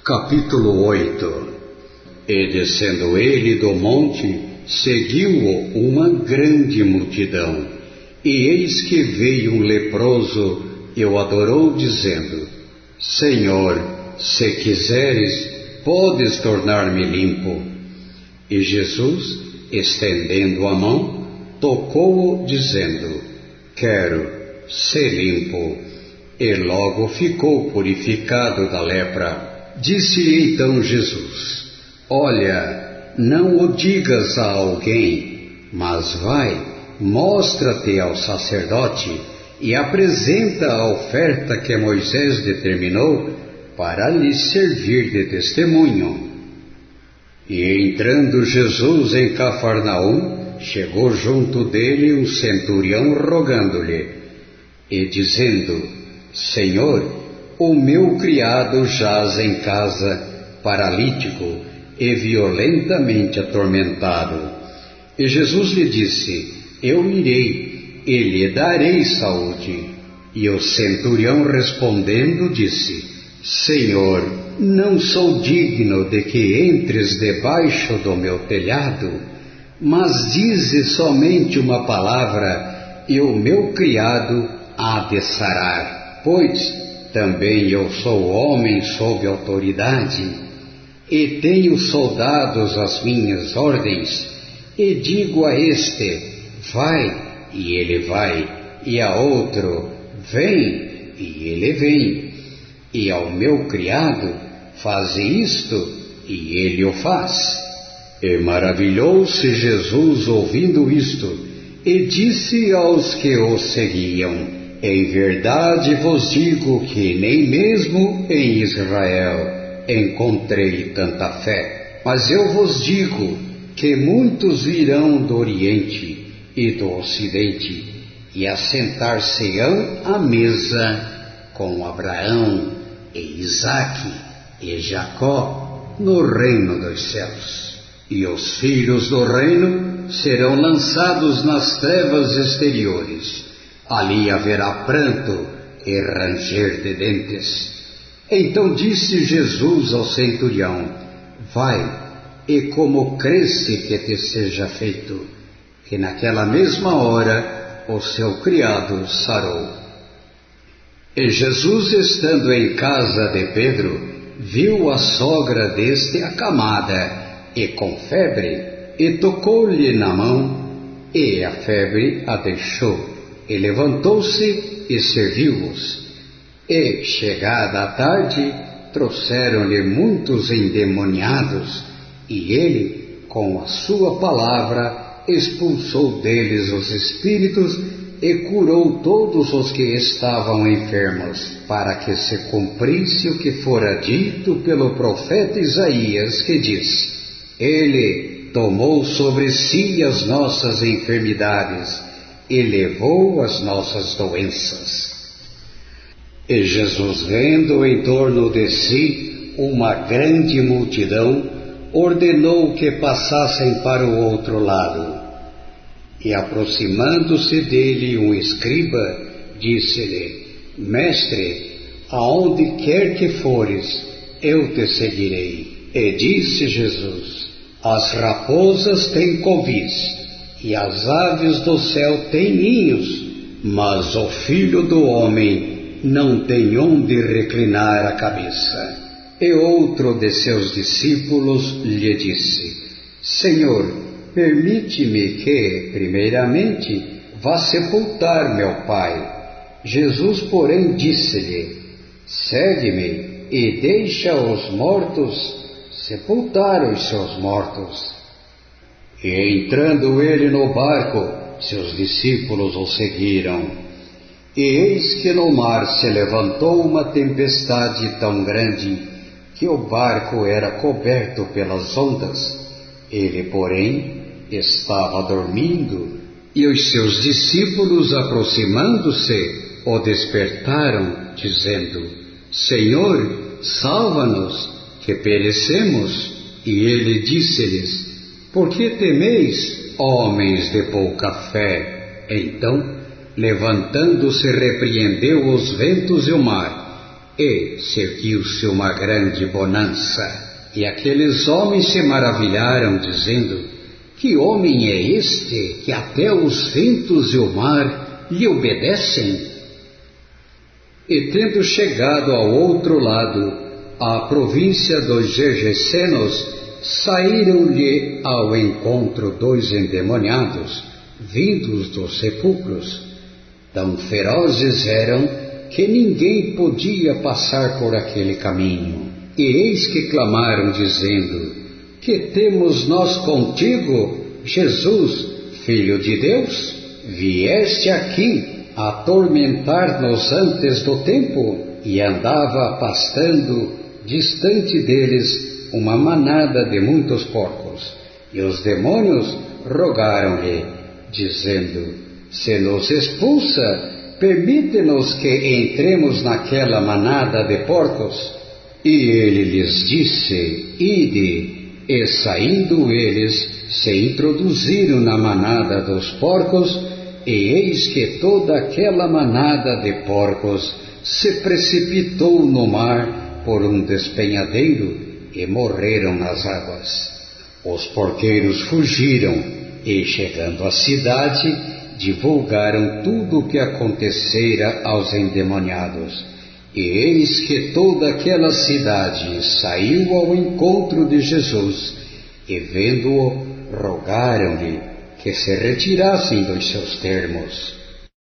Capítulo 8. E descendo ele do monte, seguiu-o uma grande multidão. E eis que veio um leproso e o adorou, dizendo: Senhor, se quiseres, podes tornar-me limpo. E Jesus, estendendo a mão, tocou-o, dizendo: Quero, ser limpo. E logo ficou purificado da lepra. Disse-lhe então Jesus: Olha, não o digas a alguém, mas vai, mostra-te ao sacerdote e apresenta a oferta que Moisés determinou para lhe servir de testemunho. E entrando Jesus em Cafarnaum, chegou junto dele um centurião rogando-lhe, e dizendo: Senhor, o meu criado jaz em casa, paralítico e violentamente atormentado. E Jesus lhe disse: Eu irei e lhe darei saúde. E o centurião respondendo disse: Senhor, não sou digno de que entres debaixo do meu telhado, mas dize somente uma palavra e o meu criado há de sarar, pois também eu sou homem sob autoridade, e tenho soldados às minhas ordens, e digo a este: vai, e ele vai, e a outro: vem, e ele vem, e ao meu criado: faze isto, e ele o faz. E maravilhou-se Jesus ouvindo isto, e disse aos que o seguiam: Em verdade vos digo que nem mesmo em Israel encontrei tanta fé. Mas eu vos digo que muitos virão do Oriente e do Ocidente e assentar-se-ão à mesa com Abraão e Isaque e Jacó no reino dos céus. E os filhos do reino serão lançados nas trevas exteriores. Ali haverá pranto e ranger de dentes. Então disse Jesus ao centurião: Vai, e como cresce que te seja feito. Que naquela mesma hora o seu criado sarou. E Jesus, estando em casa de Pedro, viu a sogra deste acamada e com febre, e tocou-lhe na mão, e a febre a deixou. E levantou-se e serviu-os. E, chegada a tarde, trouxeram-lhe muitos endemoniados, e ele, com a sua palavra, expulsou deles os espíritos e curou todos os que estavam enfermos, para que se cumprisse o que fora dito pelo profeta Isaías, que diz: Ele tomou sobre si as nossas enfermidades e levou as nossas doenças. E Jesus, vendo em torno de si uma grande multidão, ordenou que passassem para o outro lado. E aproximando-se dele um escriba, disse-lhe: Mestre, aonde quer que fores, eu te seguirei. E disse Jesus: As raposas têm covis, e as aves do céu têm ninhos, mas o Filho do Homem não tem onde reclinar a cabeça. E outro de seus discípulos lhe disse: Senhor, permite-me que, primeiramente, vá sepultar meu pai. Jesus, porém, disse-lhe: Segue-me e deixa os mortos sepultar os seus mortos. E entrando ele no barco, seus discípulos o seguiram. E eis que no mar se levantou uma tempestade tão grande que o barco era coberto pelas ondas. Ele, porém, estava dormindo. E os seus discípulos, aproximando-se, o despertaram, dizendo: Senhor, salva-nos, que perecemos. E ele disse-lhes: Por que temeis, homens de pouca fé? Então, levantando-se, repreendeu os ventos e o mar, E seguiu-se uma grande bonança, e aqueles homens se maravilharam, dizendo: que homem é este, que até os ventos e o mar lhe obedecem? E tendo chegado ao outro lado, à província dos Gergesenos, saíram-lhe ao encontro 2 endemoniados, vindos dos sepulcros. Tão ferozes eram que ninguém podia passar por aquele caminho. E eis que clamaram, dizendo: que temos nós contigo, Jesus, Filho de Deus? Vieste aqui atormentar-nos antes do tempo? E andava pastando distante deles uma manada de muitos porcos. E os demônios rogaram-lhe, dizendo: se nos expulsa, permite-nos que entremos naquela manada de porcos. E ele lhes disse: ide. E saindo eles, se introduziram na manada dos porcos, e eis que toda aquela manada de porcos se precipitou no mar por um despenhadeiro e morreram nas águas. Os porqueiros fugiram e, chegando à cidade, divulgaram tudo o que acontecera aos endemoniados. E eis que toda aquela cidade saiu ao encontro de Jesus, e vendo-o, rogaram-lhe que se retirassem dos seus termos.